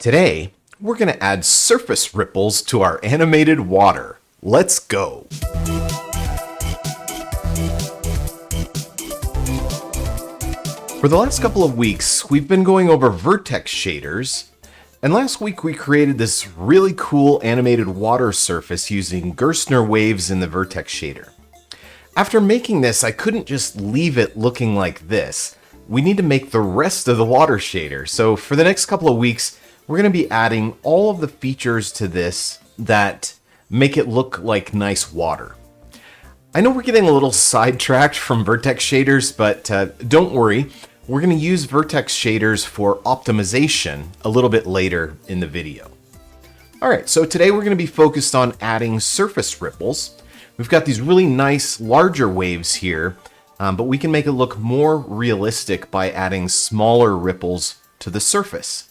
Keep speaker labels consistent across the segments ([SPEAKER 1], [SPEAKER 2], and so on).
[SPEAKER 1] Today, we're going to add surface ripples to our animated water. Let's go! For the last couple of weeks, we've been going over vertex shaders, and last week we created this really cool animated water surface using Gerstner waves in the vertex shader. After making this, I couldn't just leave it looking like this. We need to make the rest of the water shader, so for the next couple of weeks, we're going to be adding all of the features to this that make it look like nice water. I know we're getting a little sidetracked from vertex shaders, but don't worry. We're going to use vertex shaders for optimization a little bit later in the video. Alright, so today we're going to be focused on adding surface ripples. We've got these really nice larger waves here, but we can make it look more realistic by adding smaller ripples to the surface.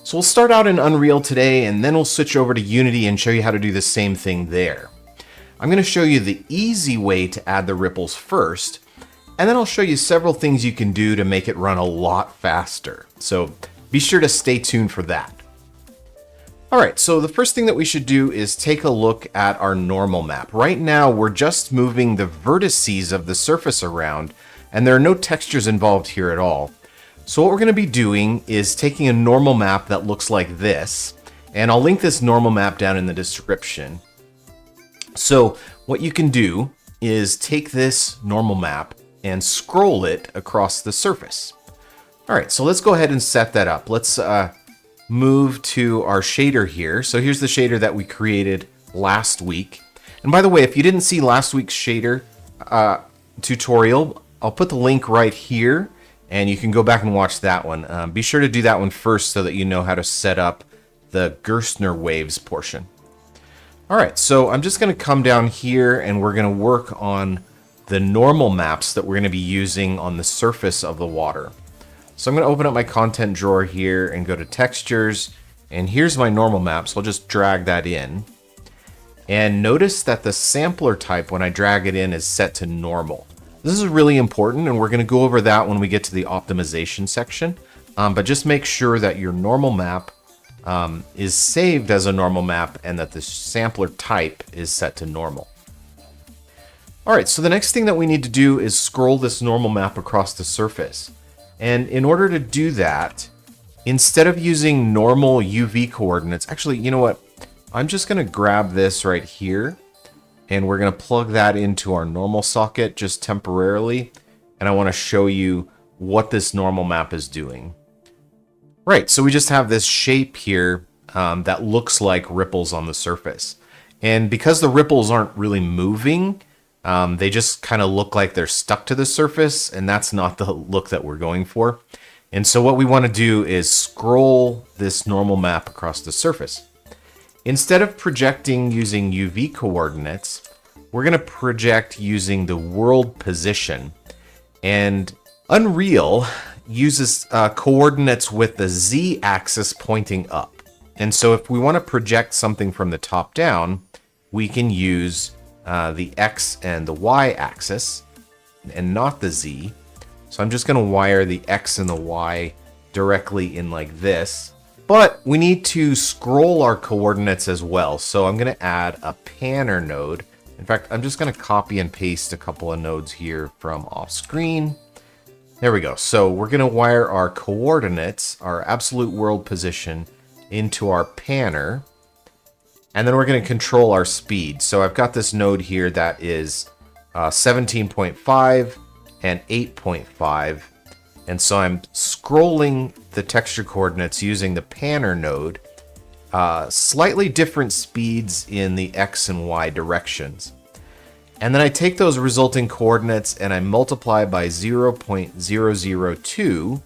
[SPEAKER 1] So we'll start out in Unreal today, and then we'll switch over to Unity and show you how to do the same thing there. I'm going to show you the easy way to add the ripples first, and then I'll show you several things you can do to make it run a lot faster. So be sure to stay tuned for that. Alright, so the first thing that we should do is take a look at our normal map. Right now, we're just moving the vertices of the surface around, and there are no textures involved here at all. So what we're going to be doing is taking a normal map that looks like this, and I'll link this normal map down in the description. So what you can do is take this normal map and scroll it across the surface. Alright, so let's go ahead and set that up. Let's move to our shader here. So here's the shader that we created last week. And by the way, if you didn't see last week's shader tutorial, I'll put the link right here, and you can go back and watch that one. Be sure to do that one first so that you know how to set up the Gerstner waves portion. Alright, so I'm just going to come down here and we're going to work on the normal maps that we're going to be using on the surface of the water. So I'm going to open up my content drawer here and go to textures, and here's my normal map, so I'll just drag that in. And notice that the sampler type, when I drag it in, is set to normal. This is really important, and we're going to go over that when we get to the optimization section. But just make sure that your normal map is saved as a normal map and that the sampler type is set to normal. Alright, so the next thing that we need to do is scroll this normal map across the surface. And in order to do that, instead of using normal UV coordinates, actually, you know what? I'm just going to grab this right here, and we're going to plug that into our normal socket just temporarily. And I want to show you what this normal map is doing. Right, so we just have this shape here that looks like ripples on the surface. And because the ripples aren't really moving, they just kind of look like they're stuck to the surface, and that's not the look that we're going for. And so what we want to do is scroll this normal map across the surface. Instead of projecting using UV coordinates, we're going to project using the world position. And Unreal uses coordinates with the Z-axis pointing up. And so if we want to project something from the top down, we can use the X and the Y axis and not the Z. So I'm just going to wire the X and the Y directly in like this. But we need to scroll our coordinates as well. So I'm going to add a panner node. In fact, I'm just going to copy and paste a couple of nodes here from off screen. There we go. So we're going to wire our coordinates, our absolute world position, into our panner. And then we're going to control our speed. So I've got this node here that is 17.5 and 8.5. And so I'm scrolling the texture coordinates using the panner node. Slightly different speeds in the X and Y directions. And then I take those resulting coordinates and I multiply by 0.002.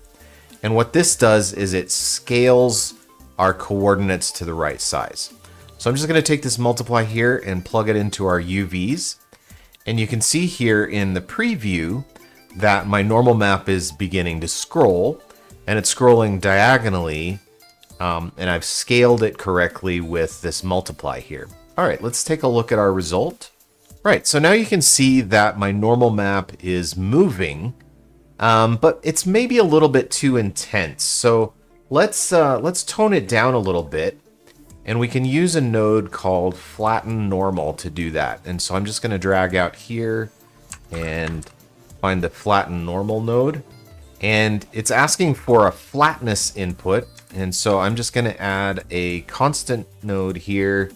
[SPEAKER 1] And what this does is it scales our coordinates to the right size. So I'm just going to take this multiply here and plug it into our UVs. And you can see here in the preview that my normal map is beginning to scroll. And it's scrolling diagonally. And I've scaled it correctly with this multiply here. All right, let's take a look at our result. Right, so now you can see that my normal map is moving, but it's maybe a little bit too intense. So let's tone it down a little bit. And we can use a node called flatten normal to do that. And so I'm just going to drag out here and find the flatten normal node. And it's asking for a flatness input. And so I'm just going to add a constant node here.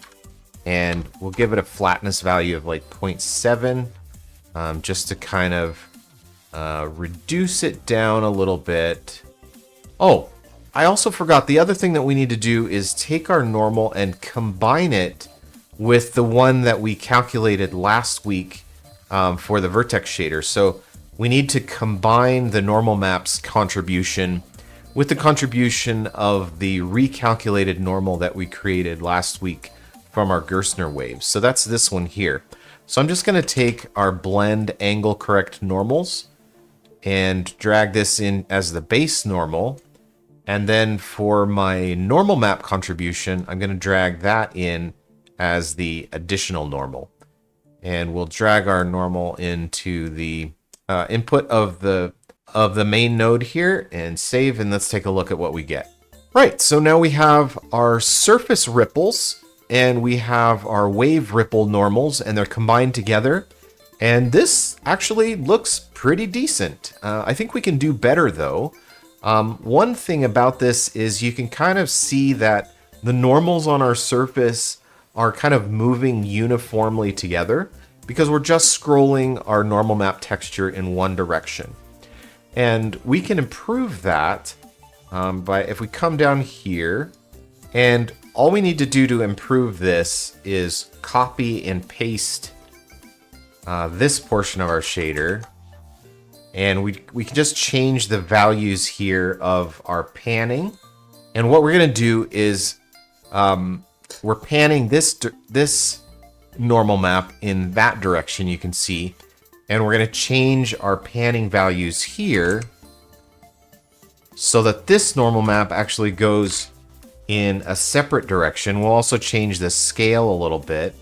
[SPEAKER 1] And we'll give it a flatness value of like 0.7 just to kind of reduce it down a little bit. Oh, I also forgot the other thing that we need to do is take our normal and combine it with the one that we calculated last week for the vertex shader. So we need to combine the normal map's contribution with the contribution of the recalculated normal that we created last week from our Gerstner waves. So that's this one here. So I'm just going to take our blend angle correct normals and drag this in as the base normal. And then for my normal map contribution, I'm going to drag that in as the additional normal. And we'll drag our normal into the input of the main node here and save, and let's take a look at what we get. Right, so now we have our surface ripples and we have our wave ripple normals, and they're combined together. And this actually looks pretty decent. I think we can do better though. One thing about this is you can kind of see that the normals on our surface are kind of moving uniformly together because we're just scrolling our normal map texture in one direction. And we can improve that by if we come down here, and all we need to do to improve this is copy and paste this portion of our shader. And we can just change the values here of our panning. And what we're going to do is we're panning this normal map in that direction, you can see. And we're going to change our panning values here so that this normal map actually goes in a separate direction. We'll also change the scale a little bit.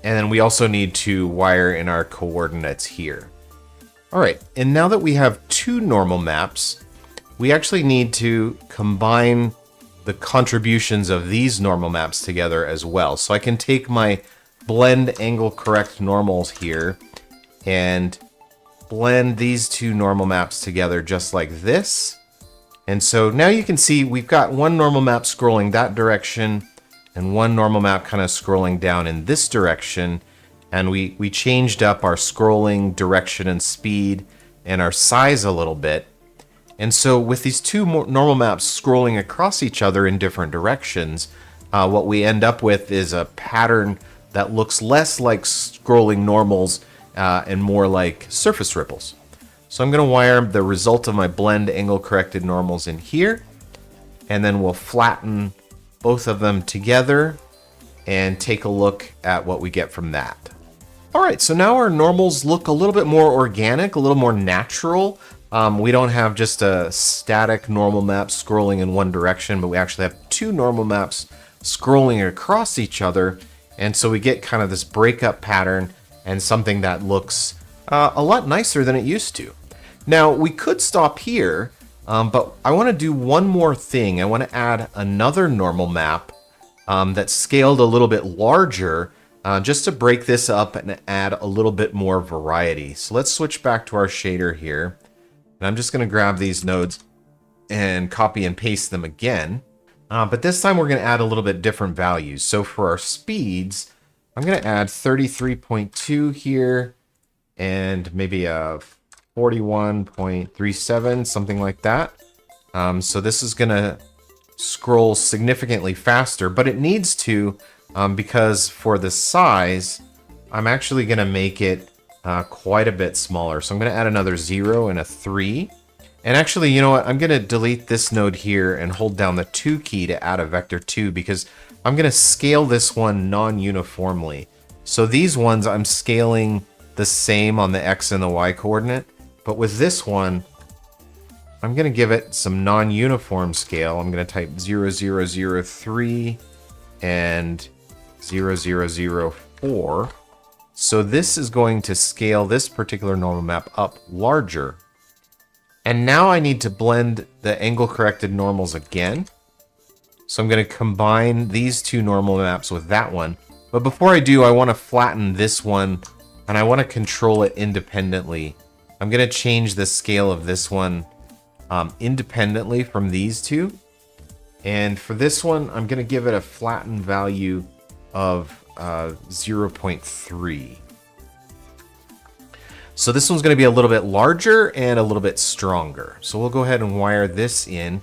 [SPEAKER 1] And then we also need to wire in our coordinates here. All right, and now that we have two normal maps, we actually need to combine the contributions of these normal maps together as well. So I can take my blend angle correct normals here and blend these two normal maps together just like this. And so now you can see we've got one normal map scrolling that direction and one normal map kind of scrolling down in this direction. And we changed up our scrolling direction and speed and our size a little bit. And so with these two normal maps scrolling across each other in different directions, what we end up with is a pattern that looks less like scrolling normals and more like surface ripples. So I'm going to wire the result of my blend angle corrected normals in here, and then we'll flatten both of them together and take a look at what we get from that. All right, so now our normals look a little bit more organic, a little more natural. We don't have just a static normal map scrolling in one direction, but we actually have two normal maps scrolling across each other. And so we get kind of this breakup pattern and something that looks a lot nicer than it used to. Now, we could stop here, but I want to do one more thing. I want to add another normal map that's scaled a little bit larger, just to break this up and add a little bit more variety. So let's switch back to our shader here. And I'm just going to grab these nodes and copy and paste them again. But this time we're going to add a little bit different values. So for our speeds, I'm going to add 33.2 here and maybe a 41.37, something like that. So this is going to scroll significantly faster, but it needs to because for the size, I'm actually going to make it quite a bit smaller. So I'm going to add another 0 and a 3. And actually, you know what? I'm going to delete this node here and hold down the 2 key to add a vector 2 because I'm going to scale this one non-uniformly. So these ones I'm scaling the same on the X and the Y coordinate. But with this one, I'm going to give it some non-uniform scale. I'm going to type 0003 and 0004. So this is going to scale this particular normal map up larger. And now I need to blend the angle corrected normals again. So I'm going to combine these two normal maps with that one. But before I do, I want to flatten this one and I want to control it independently. I'm going to change the scale of this one independently from these two. And for this one, I'm going to give it a flattened value of 0.3. So this one's going to be a little bit larger and a little bit stronger. So we'll go ahead and wire this in,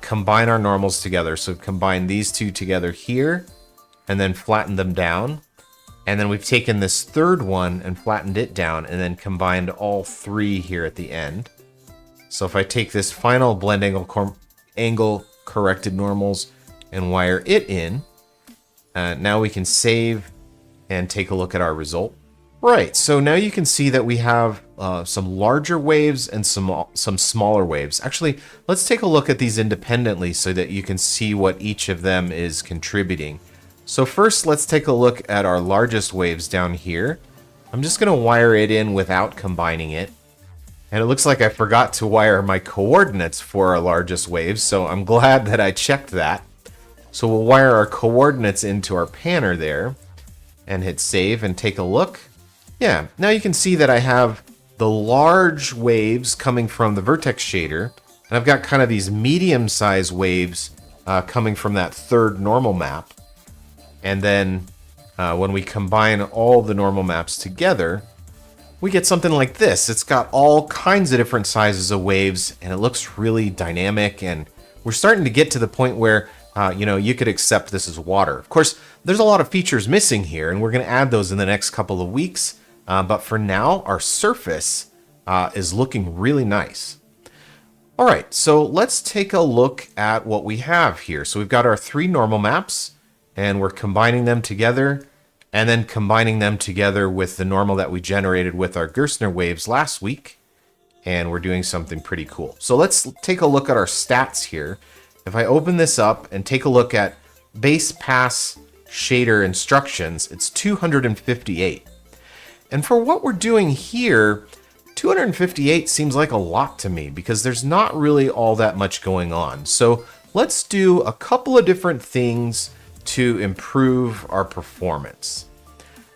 [SPEAKER 1] combine our normals together. So combine these two together here and then flatten them down. And then we've taken this third one and flattened it down and then combined all three here at the end. So if I take this final blend angle corrected normals and wire it in, now we can save and take a look at our result. Right, so now you can see that we have some larger waves and some smaller waves. Actually, let's take a look at these independently so that you can see what each of them is contributing. So first, let's take a look at our largest waves down here. I'm just going to wire it in without combining it. And it looks like I forgot to wire my coordinates for our largest waves, so I'm glad that I checked that. So we'll wire our coordinates into our panner there and hit save and take a look. Yeah, now you can see that I have the large waves coming from the vertex shader, and I've got kind of these medium-sized waves coming from that third normal map. And then when we combine all the normal maps together, we get something like this. It's got all kinds of different sizes of waves, and it looks really dynamic, and we're starting to get to the point where you could accept this as water. Of course, there's a lot of features missing here, and we're going to add those in the next couple of weeks. But for now, our surface is looking really nice. All right, so let's take a look at what we have here. So we've got our three normal maps, and we're combining them together, and then combining them together with the normal that we generated with our Gerstner waves last week, and we're doing something pretty cool. So let's take a look at our stats here. If I open this up and take a look at base pass shader instructions, it's 258. And for what we're doing here, 258 seems like a lot to me because there's not really all that much going on. So let's do a couple of different things to improve our performance.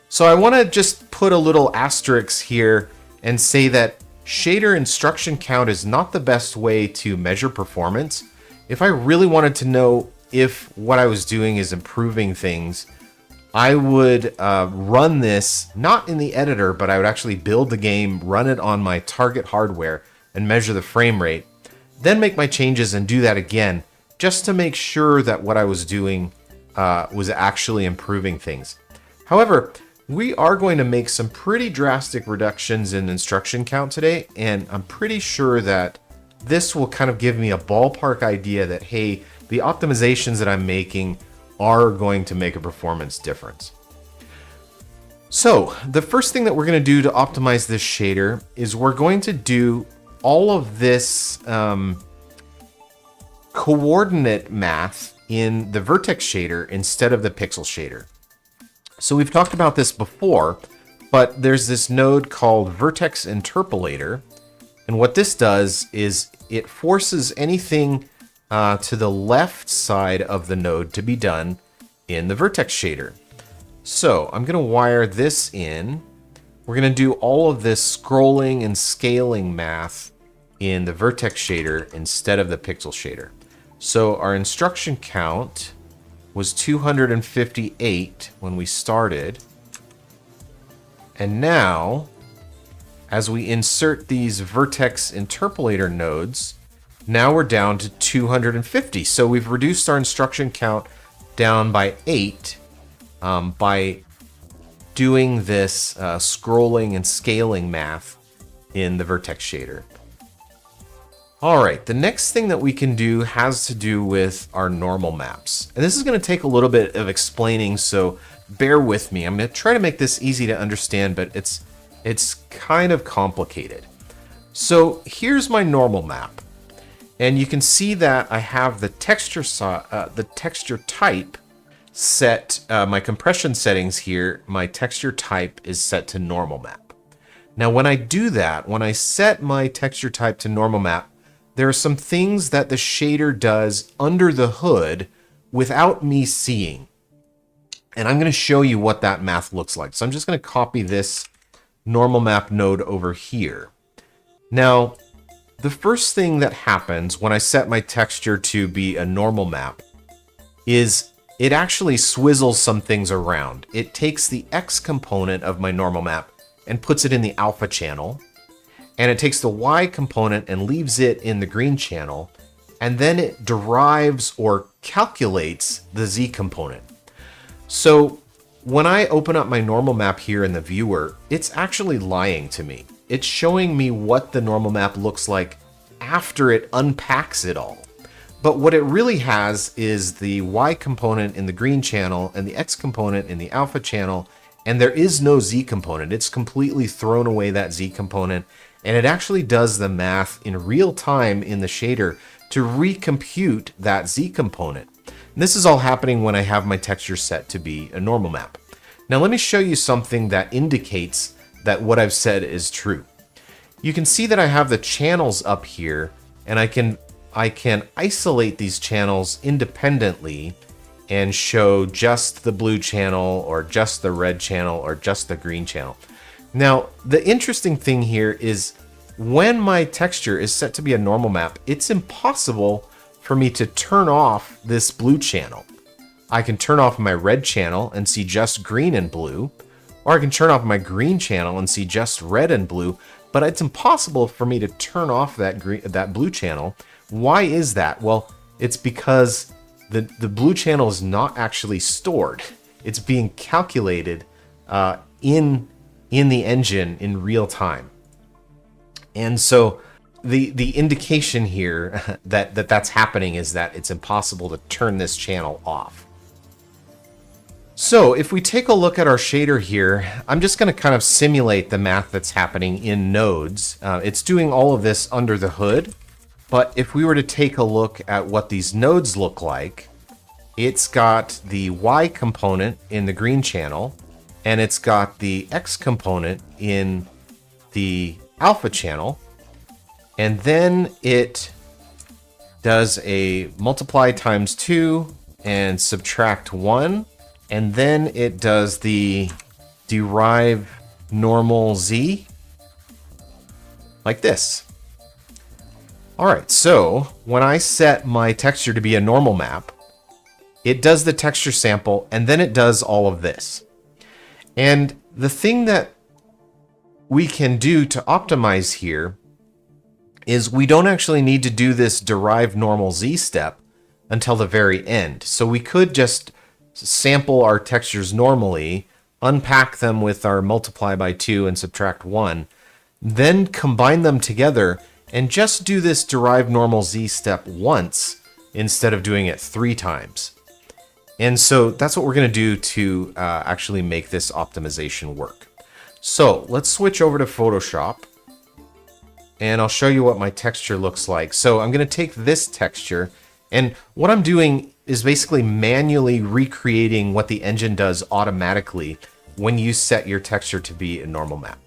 [SPEAKER 1] So I want to just put a little asterisk here and say that shader instruction count is not the best way to measure performance. If I really wanted to know if what I was doing is improving things, I would run this, not in the editor, but I would actually build the game, run it on my target hardware, and measure the frame rate. Then make my changes and do that again, just to make sure that what I was doing was actually improving things. However, we are going to make some pretty drastic reductions in instruction count today, and I'm pretty sure that this will kind of give me a ballpark idea that, hey, the optimizations that I'm making are going to make a performance difference. So the first thing that we're going to do to optimize this shader is we're going to do all of this coordinate math in the vertex shader instead of the pixel shader. So we've talked about this before, but there's this node called vertex interpolator, and what this does is it forces anything to the left side of the node to be done in the vertex shader. So I'm going to wire this in. We're going to do all of this scrolling and scaling math in the vertex shader instead of the pixel shader. So our instruction count was 258 when we started. And now, as we insert these vertex interpolator nodes, now we're down to 250. So we've reduced our instruction count down by 8 by doing this scrolling and scaling math in the vertex shader. All right, the next thing that we can do has to do with our normal maps. And this is going to take a little bit of explaining, so bear with me. I'm going to try to make this easy to understand, but it's kind of complicated. So here's my normal map. And you can see that I have the texture type set, my compression settings here, my texture type is set to normal map. Now, when I do that, when I set my texture type to normal map, there are some things that the shader does under the hood without me seeing. And I'm going to show you what that math looks like. So I'm just going to copy this normal map node over here. Now, the first thing that happens when I set my texture to be a normal map is it actually swizzles some things around. It takes the X component of my normal map and puts it in the alpha channel. And it takes the Y component and leaves it in the green channel. And then it derives or calculates the Z component. So when I open up my normal map here in the viewer, it's actually lying to me. It's showing me what the normal map looks like after it unpacks it all. But what it really has is the Y component in the green channel and the X component in the alpha channel, and there is no Z component. It's completely thrown away that Z component, and it actually does the math in real time in the shader to recompute that Z component. And this is all happening when I have my texture set to be a normal map. Now let me show you something that indicates that what I've said is true. You can see that I have the channels up here, and I can isolate these channels independently and show just the blue channel or just the red channel or just the green channel. Now, the interesting thing here is when my texture is set to be a normal map, it's impossible for me to turn off this blue channel. I can turn off my red channel and see just green and blue, or I can turn off my green channel and see just red and blue, but it's impossible for me to turn off that blue channel. Why is that? Well, it's because the blue channel is not actually stored. It's being calculated in the engine in real time. And so the indication here that's happening is that it's impossible to turn this channel off. So if we take a look at our shader here, I'm just going to kind of simulate the math that's happening in nodes. It's doing all of this under the hood. But if we were to take a look at what these nodes look like, it's got the Y component in the green channel, and it's got the X component in the alpha channel, and then it does a multiply times 2 and subtract 1, and then it does the derive normal Z like this. All right, so when I set my texture to be a normal map, it does the texture sample, and then it does all of this. And the thing that we can do to optimize here is we don't actually need to do this derive normal Z step until the very end. So we could just sample our textures normally, unpack them with our multiply by 2 and subtract 1, then combine them together and just do this derive normal Z step once instead of doing it 3 times. And so that's what we're going to do to actually make this optimization work. So let's switch over to Photoshop, and I'll show you what my texture looks like. So I'm going to take this texture, and what I'm doing is basically manually recreating what the engine does automatically when you set your texture to be a normal map.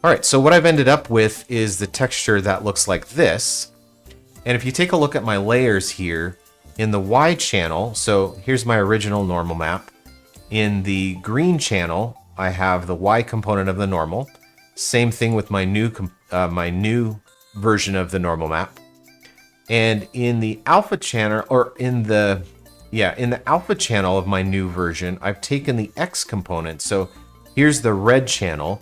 [SPEAKER 1] All right, so what I've ended up with is the texture that looks like this. And if you take a look at my layers here, in the Y channel, so here's my original normal map. In the green channel, I have the Y component of the normal. Same thing with my new version of the normal map. And in the alpha channel, or in the alpha channel of my new version, I've taken the X component. So here's the red channel,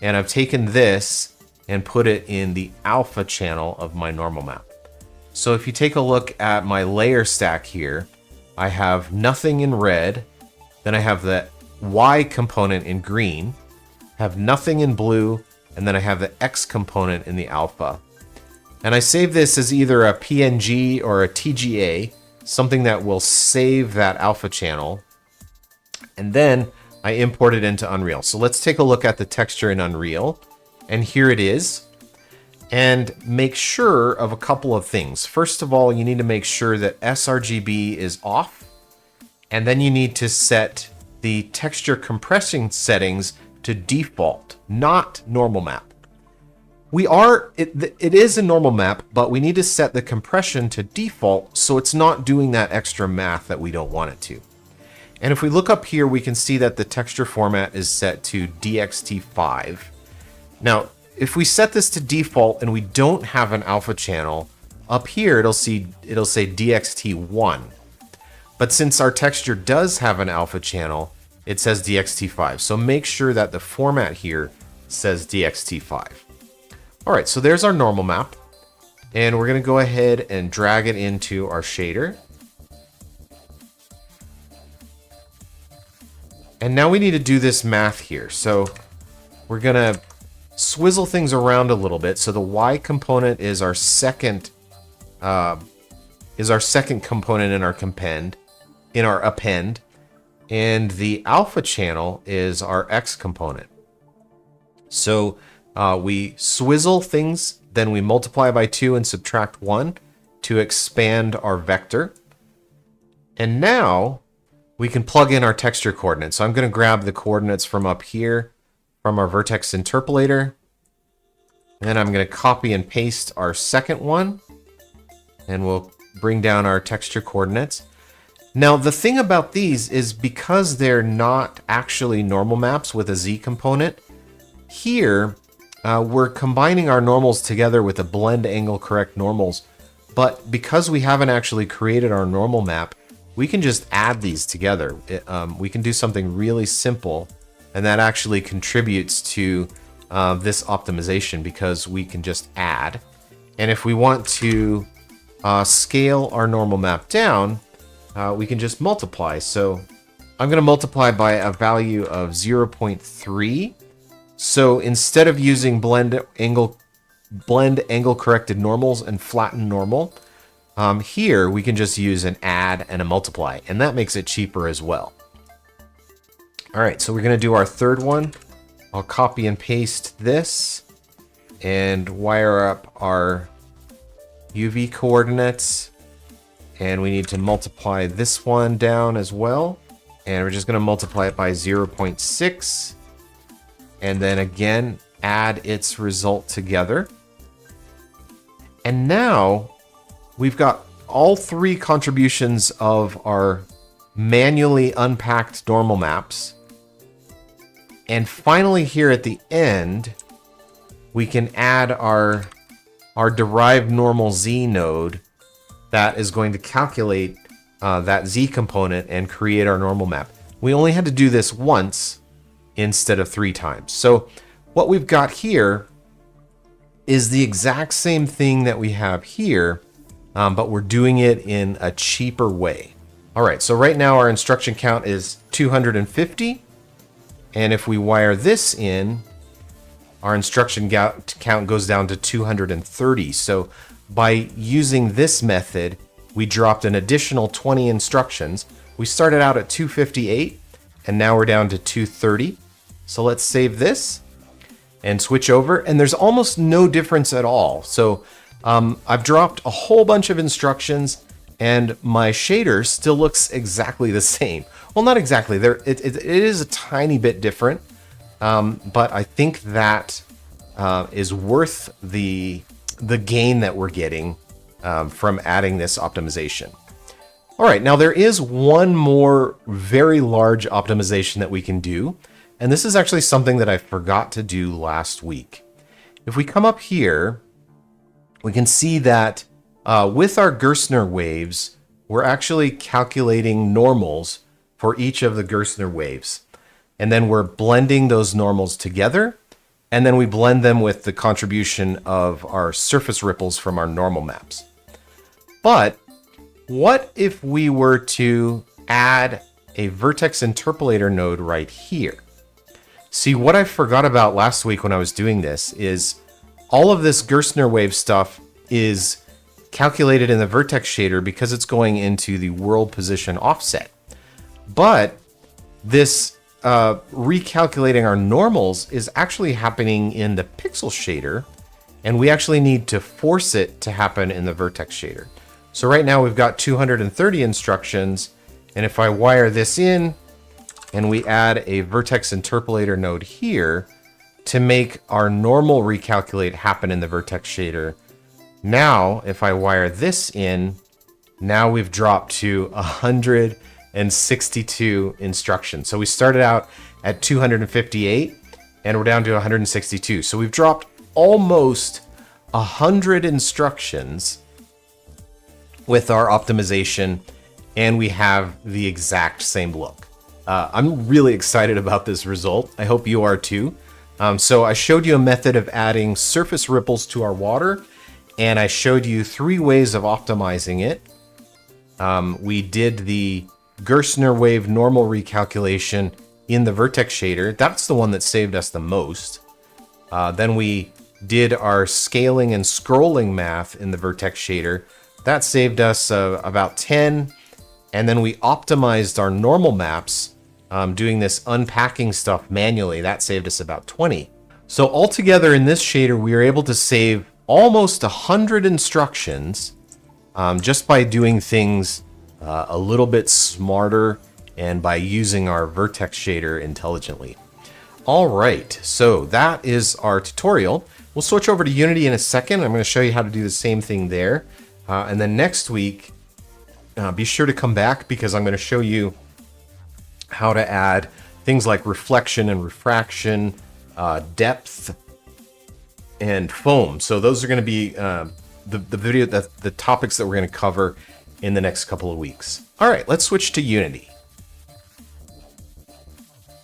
[SPEAKER 1] and I've taken this and put it in the alpha channel of my normal map. So if you take a look at my layer stack here, I have nothing in red, then I have the Y component in green, have nothing in blue, and then I have the X component in the alpha. And I save this as either a PNG or a TGA, something that will save that alpha channel. And then I import it into Unreal. So let's take a look at the texture in Unreal. And here it is. And make sure of a couple of things. First of all, you need to make sure that sRGB is off. And then you need to set the texture compressing settings to default, not normal map. It is a normal map, but we need to set the compression to default so it's not doing that extra math that we don't want it to. And if we look up here, we can see that the texture format is set to DXT5. Now, if we set this to default and we don't have an alpha channel, up here it'll say DXT1. But since our texture does have an alpha channel, it says DXT5. So make sure that the format here says DXT5. All right, so there's our normal map. And we're going to go ahead and drag it into our shader. And now we need to do this math here. So we're going to swizzle things around a little bit. So the Y component is our second component in our append, and the alpha channel is our X component. So we swizzle things, then we multiply by 2 and subtract 1 to expand our vector. And now we can plug in our texture coordinates. So I'm going to grab the coordinates from up here from our vertex interpolator. And I'm going to copy and paste our second one. And we'll bring down our texture coordinates. Now, the thing about these is because they're not actually normal maps with a Z component, here we're combining our normals together with the blend angle correct normals. But because we haven't actually created our normal map, we can just add these together. We can do something really simple, and that actually contributes to this optimization because we can just add. And if we want to scale our normal map down, we can just multiply. So I'm going to multiply by a value of 0.3. So instead of using blend angle corrected normals and flatten normal, here we can just use an add and a multiply, and that makes it cheaper as well. All right, so we're going to do our third one. I'll copy and paste this and wire up our UV coordinates, and we need to multiply this one down as well, and we're just going to multiply it by 0.6, and then again add its result together. And now we've got all three contributions of our manually unpacked normal maps. And finally here at the end, we can add our derived normal Z node that is going to calculate that Z component and create our normal map. We only had to do this once instead of 3 times. So what we've got here is the exact same thing that we have here, but we're doing it in a cheaper way. All right, so right now our instruction count is 250. And if we wire this in, our instruction count goes down to 230. So by using this method, we dropped an additional 20 instructions. We started out at 258, and now we're down to 230. So let's save this and switch over. And there's almost no difference at all. So I've dropped a whole bunch of instructions, and my shader still looks exactly the same. Well, not exactly. It is a tiny bit different, but I think that is worth the gain that we're getting from adding this optimization. All right, now there is one more very large optimization that we can do, and this is actually something that I forgot to do last week. If we come up here, we can see that with our Gerstner waves, we're actually calculating normals for each of the Gerstner waves. And then we're blending those normals together, and then we blend them with the contribution of our surface ripples from our normal maps. But what if we were to add a vertex interpolator node right here? See, what I forgot about last week when I was doing this is all of this Gerstner wave stuff is calculated in the vertex shader because it's going into the world position offset. But this recalculating our normals is actually happening in the pixel shader, and we actually need to force it to happen in the vertex shader. So right now we've got 230 instructions, and if I wire this in and we add a vertex interpolator node here to make our normal recalculate happen in the vertex shader. Now, if I wire this in, now we've dropped to 162 instructions. So we started out at 258 and we're down to 162. So we've dropped almost 100 instructions with our optimization, and we have the exact same look. I'm really excited about this result. I hope you are too. So I showed you a method of adding surface ripples to our water, and I showed you 3 ways of optimizing it. We did the Gerstner wave normal recalculation in the vertex shader. That's the one that saved us the most. Then we did our scaling and scrolling math in the vertex shader. That saved us about 10. And then we optimized our normal maps, doing this unpacking stuff manually. That saved us about 20. So altogether in this shader, we were able to save almost 100 instructions just by doing things a little bit smarter and by using our vertex shader intelligently. All right, so that is our tutorial. We'll switch over to Unity in a second. I'm going to show you how to do the same thing there. And then next week, be sure to come back because I'm going to show you how to add things like reflection and refraction, depth, and foam. So those are going to be the topics that we're going to cover in the next couple of weeks. All right, let's switch to Unity.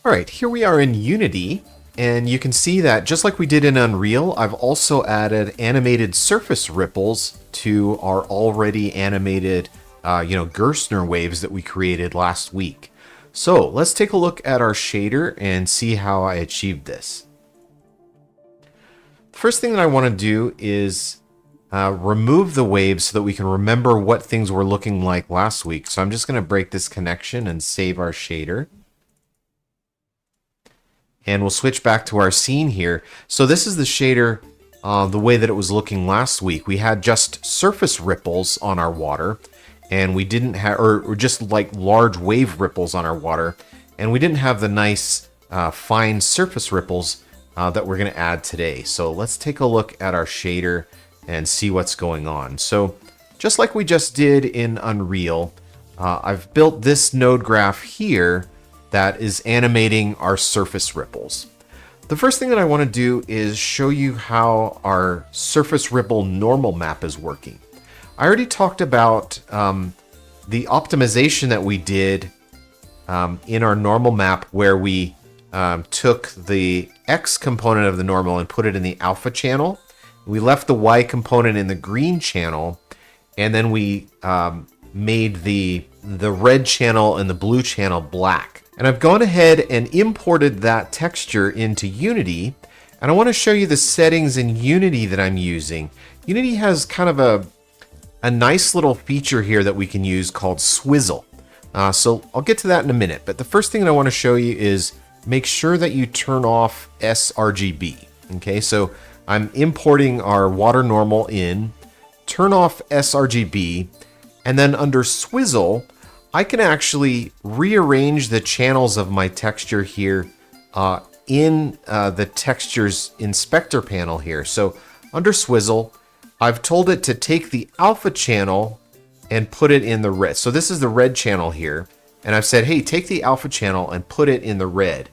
[SPEAKER 1] All right, here we are in Unity, and you can see that just like we did in Unreal, I've also added animated surface ripples to our already animated, Gerstner waves that we created last week. So let's take a look at our shader and see how I achieved this. The first thing that I want to do is remove the waves so that we can remember what things were looking like last week. So I'm just going to break this connection and save our shader. And we'll switch back to our scene here. So this is the shader the way that it was looking last week. We had just surface ripples on our water, and we didn't have, or just like large wave ripples on our water, and we didn't have the nice fine surface ripples that we're going to add today. So let's take a look at our shader and see what's going on. So just like we just did in Unreal, I've built this node graph here that is animating our surface ripples. The first thing that I want to do is show you how our surface ripple normal map is working. I already talked about the optimization that we did in our normal map where we took the X component of the normal and put it in the alpha channel. We left the Y component in the green channel, and then we made the red channel and the blue channel black. And I've gone ahead and imported that texture into Unity, and I want to show you the settings in Unity that I'm using. Unity has kind of a nice little feature here that we can use called swizzle. So I'll get to that in a minute, but the first thing that I want to show you is make sure that you turn off sRGB. Okay, so I'm importing our water normal in, turn off sRGB, and then under swizzle, I can actually rearrange the channels of my texture here in the textures inspector panel here. So under swizzle, I've told it to take the alpha channel and put it in the red. So this is the red channel here. And I've said, hey, take the alpha channel and put it in the red.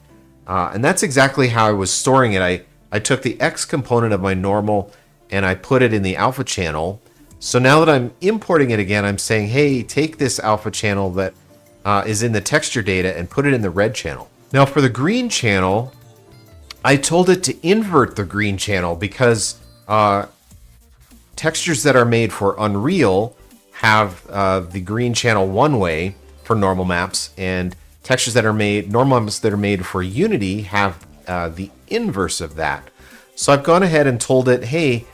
[SPEAKER 1] And that's exactly how I was storing it. I took the X component of my normal and I put it in the alpha channel. So now that I'm importing it again, I'm saying, hey, take this alpha channel that is in the texture data and put it in the red channel. Now for the green channel, I told it to invert the green channel because textures that are made for Unreal have the green channel one way for normal maps, and textures that are made, normal maps that are made for Unity have the inverse of that. So I've gone ahead and told it, hey,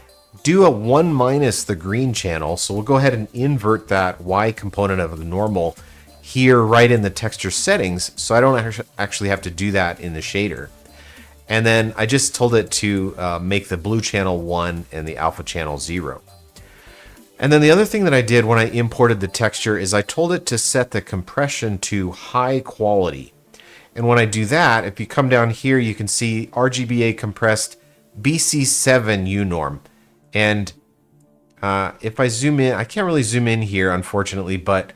[SPEAKER 1] do a 1 minus the green channel. So we'll go ahead and invert that Y component of the normal here right in the texture settings. So I don't actually have to do that in the shader. And then I just told it to make the blue channel 1 and the alpha channel 0. And then the other thing that I did when I imported the texture is I told it to set the compression to high quality. And when I do that, if you come down here, you can see RGBA compressed BC7 UNorm. And if I zoom in, I can't really zoom in here, unfortunately, but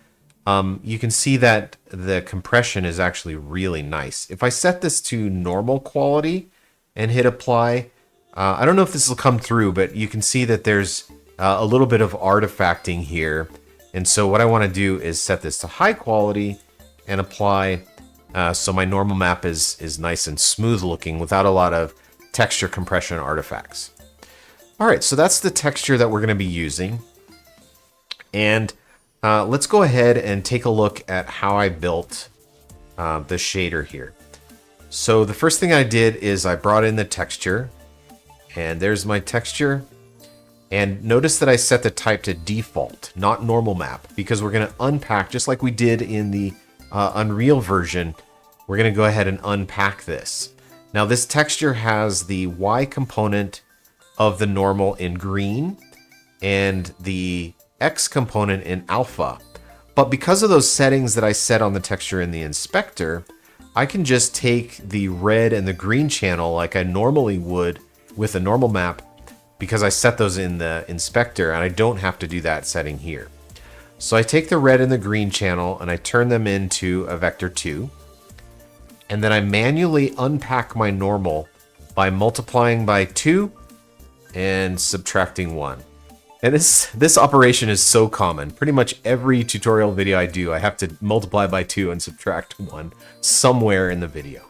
[SPEAKER 1] you can see that the compression is actually really nice. If I set this to normal quality and hit apply, I don't know if this will come through, but you can see that there's a little bit of artifacting here. And so what I want to do is set this to high quality and apply so my normal map is nice and smooth looking without a lot of texture compression artifacts. All right, so that's the texture that we're going to be using. And let's go ahead and take a look at how I built the shader here. So the first thing I did is I brought in the texture, and there's my texture. And notice that I set the type to default, not normal map, because we're going to unpack, just like we did in the Unreal version, we're going to go ahead and unpack this. Now this texture has the Y component of the normal in green and the X component in alpha. But because of those settings that I set on the texture in the inspector, I can just take the red and the green channel like I normally would with a normal map, because I set those in the inspector and I don't have to do that setting here. So I take the red and the green channel and I turn them into a vector 2. And then I manually unpack my normal by multiplying by 2 and subtracting 1. And this operation is so common. Pretty much every tutorial video I do, I have to multiply by 2 and subtract 1 somewhere in the video.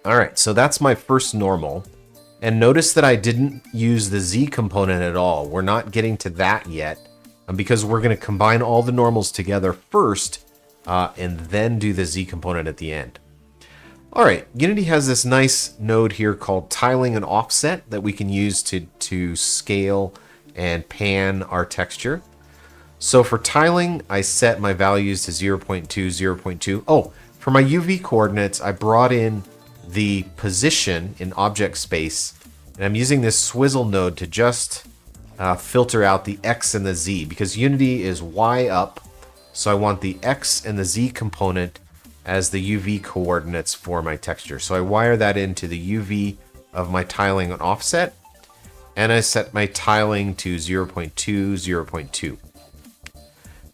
[SPEAKER 1] All right, so that's my first normal. And notice that I didn't use the Z component at all. We're not getting to that yet, because we're going to combine all the normals together first and then do the Z component at the end. All right, Unity has this nice node here called tiling and offset that we can use to scale and pan our texture. So for tiling, I set my values to 0.2, 0.2. Oh, for my UV coordinates, I brought in the position in object space, and I'm using this swizzle node to just filter out the X and the Z, because Unity is Y up, so I want the X and the Z component as the UV coordinates for my texture. So I wire that into the UV of my tiling and offset, and I set my tiling to 0.2, 0.2.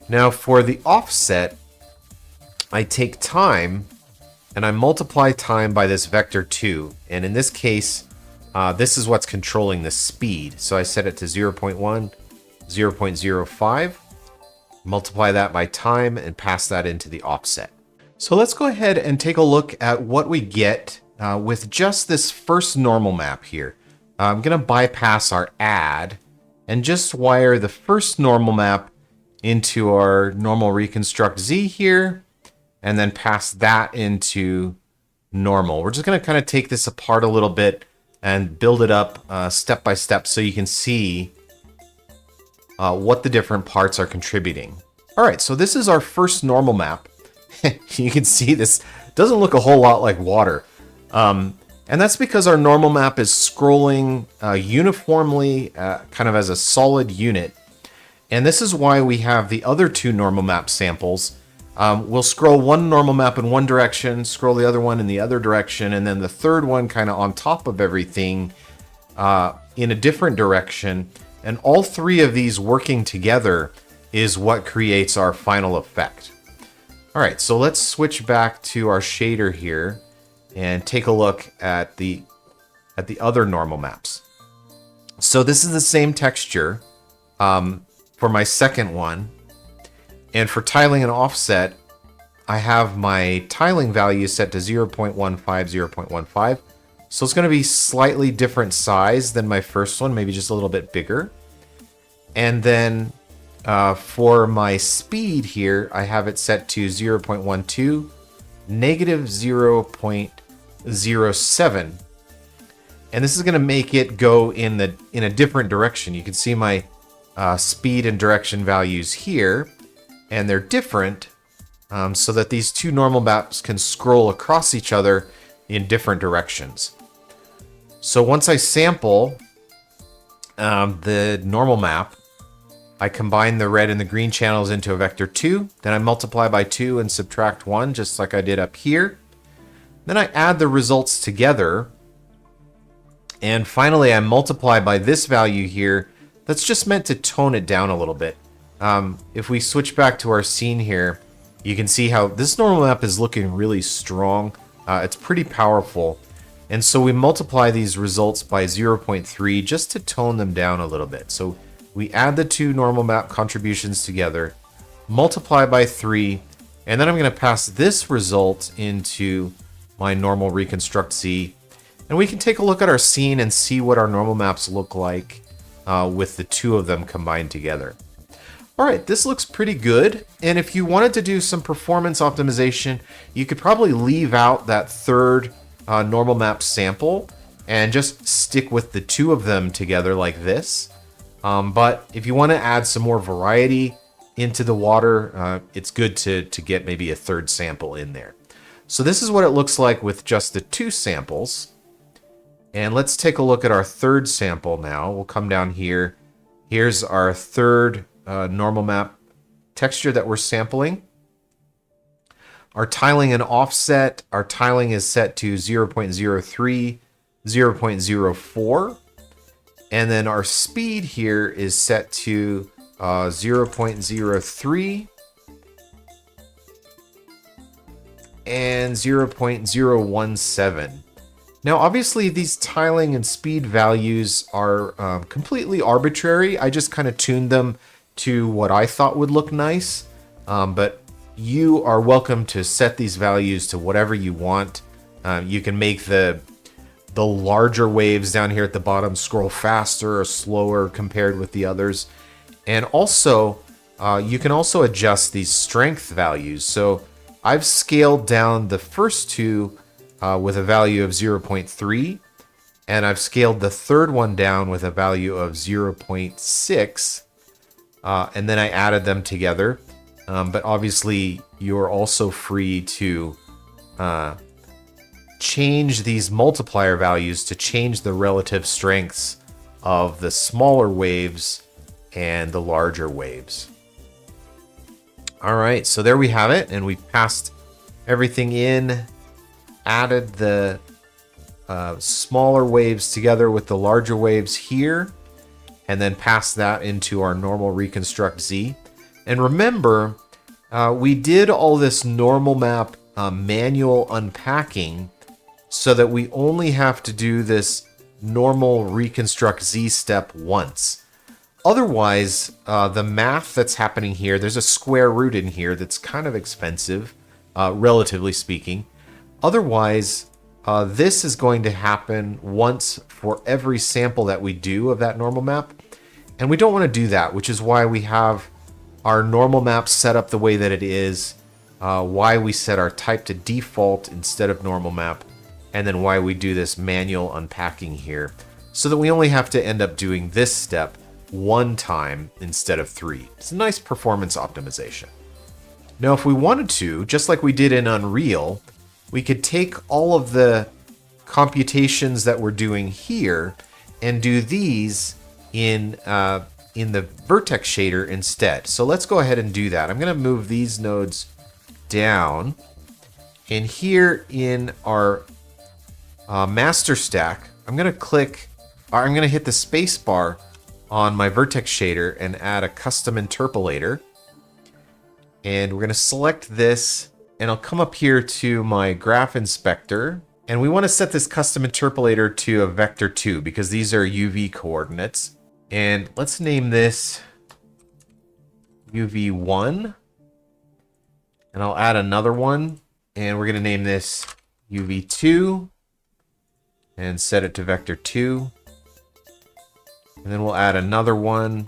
[SPEAKER 1] Now for the offset, I take time and I multiply time by this vector 2. And in this case, this is what's controlling the speed. So I set it to 0.1, 0.05, multiply that by time, and pass that into the offset. So let's go ahead and take a look at what we get with just this first normal map here. I'm going to bypass our add and just wire the first normal map into our normal reconstruct Z here, and then pass that into normal. We're just going to kind of take this apart a little bit and build it up step by step so you can see what the different parts are contributing. All right, so this is our first normal map. You can see this doesn't look a whole lot like water. And that's because our normal map is scrolling uniformly, kind of as a solid unit. And this is why we have the other two normal map samples. We'll scroll one normal map in one direction, scroll the other one in the other direction, and then the third one kind of on top of everything in a different direction. And all three of these working together is what creates our final effect. All right, so let's switch back to our shader here and take a look at the other normal maps. So this is the same texture for my second one. And for tiling and offset, I have my tiling value set to 0.15, 0.15. So it's going to be slightly different size than my first one, maybe just a little bit bigger. And then for my speed here, I have it set to 0.12, negative 0.07. And this is going to make it go in a different direction. You can see my speed and direction values here, and they're different so that these two normal maps can scroll across each other in different directions. So once I sample the normal map, I combine the red and the green channels into a vector 2. Then I multiply by 2 and subtract 1, just like I did up here. Then I add the results together. And finally, I multiply by this value here. That's just meant to tone it down a little bit. If we switch back to our scene here, you can see how this normal map is looking really strong. It's pretty powerful. And so we multiply these results by 0.3 just to tone them down a little bit. So we add the two normal map contributions together, multiply by 3, and then I'm going to pass this result into my normal reconstruct Z. And we can take a look at our scene and see what our normal maps look like with the two of them combined together. Alright, this looks pretty good, and if you wanted to do some performance optimization, you could probably leave out that third normal map sample and just stick with the two of them together like this. But if you want to add some more variety into the water, it's good to get maybe a third sample in there. So this is what it looks like with just the two samples. And let's take a look at our third sample now. We'll come down here. Here's our third normal map texture that we're sampling. Our tiling and offset, our tiling is set to 0.03, 0.04. And then our speed here is set to 0.03 and 0.017. Now, obviously, these tiling and speed values are completely arbitrary. I just kind of tuned them to what I thought would look nice. But you are welcome to set these values to whatever you want. You can make the larger waves down here at the bottom scroll faster or slower compared with the others. And also, you can also adjust these strength values. So I've scaled down the first two with a value of 0.3, and I've scaled the third one down with a value of 0.6, and then I added them together. But obviously, you're also free to change these multiplier values to change the relative strengths of the smaller waves and the larger waves. All right, so there we have it, and we passed everything in, added the smaller waves together with the larger waves here, and then passed that into our normal reconstruct Z. And remember, we did all this normal map manual unpacking so that we only have to do this normal reconstruct Z step once. Otherwise, the math that's happening here, there's a square root in here that's kind of expensive, relatively speaking. Otherwise, this is going to happen once for every sample that we do of that normal map. And we don't want to do that, which is why we have our normal map set up the way that it is, why we set our type to default instead of normal map, and then why we do this manual unpacking here, so that we only have to end up doing this step one time instead of 3. It's a nice performance optimization. Now, if we wanted to, just like we did in Unreal, we could take all of the computations that we're doing here and do these in the vertex shader instead. So let's go ahead and do that. I'm going to move these nodes down. And here in our master stack, I'm going to hit the space bar on my vertex shader and add a custom interpolator. And we're going to select this, and I'll come up here to my graph inspector, and we want to set this custom interpolator to a vector 2 because these are UV coordinates. And let's name this UV1, and I'll add another one, and we're going to name this UV2 and set it to vector 2. And then we'll add another one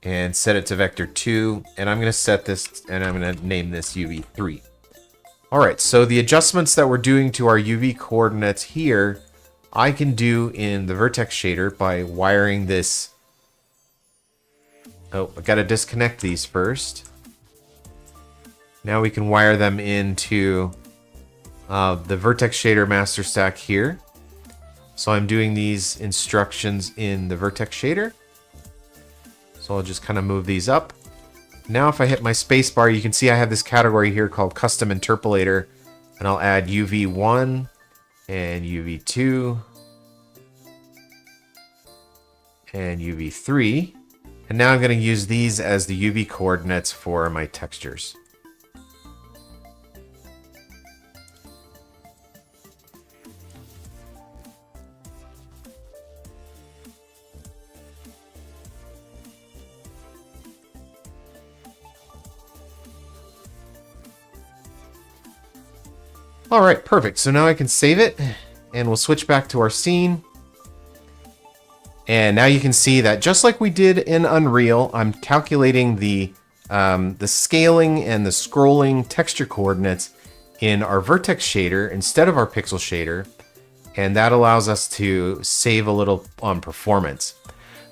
[SPEAKER 1] and set it to vector 2. And I'm going to set this, and I'm going to name this UV3. All right, so the adjustments that we're doing to our UV coordinates here, I can do in the vertex shader by wiring this. Oh, I got to disconnect these first. Now we can wire them into the vertex shader master stack here. So I'm doing these instructions in the vertex shader. So I'll just kind of move these up. Now if I hit my spacebar, you can see I have this category here called custom interpolator. And I'll add UV1 and UV2 and UV3. And now I'm going to use these as the UV coordinates for my textures. All right, perfect. So now I can save it and we'll switch back to our scene. And now you can see that just like we did in Unreal, I'm calculating the scaling and the scrolling texture coordinates in our vertex shader instead of our pixel shader. And that allows us to save a little on performance.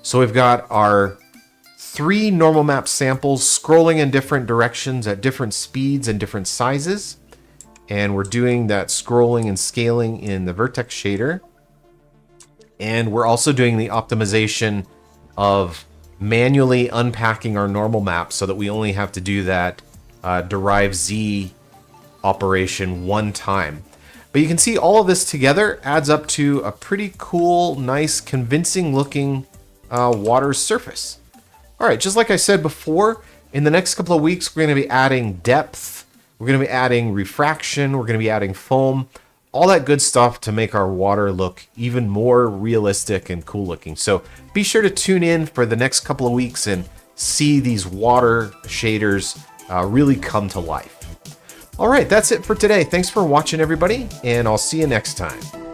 [SPEAKER 1] So we've got our 3 normal map samples scrolling in different directions at different speeds and different sizes. And we're doing that scrolling and scaling in the vertex shader. And we're also doing the optimization of manually unpacking our normal map so that we only have to do that derive Z operation one time. But you can see all of this together adds up to a pretty cool, nice, convincing looking water surface. All right, just like I said before, in the next couple of weeks, we're going to be adding depth. We're going to be adding refraction. We're going to be adding foam. All that good stuff to make our water look even more realistic and cool looking. So be sure to tune in for the next couple of weeks and see these water shaders really come to life. All right, that's it for today. Thanks for watching, everybody, and I'll see you next time.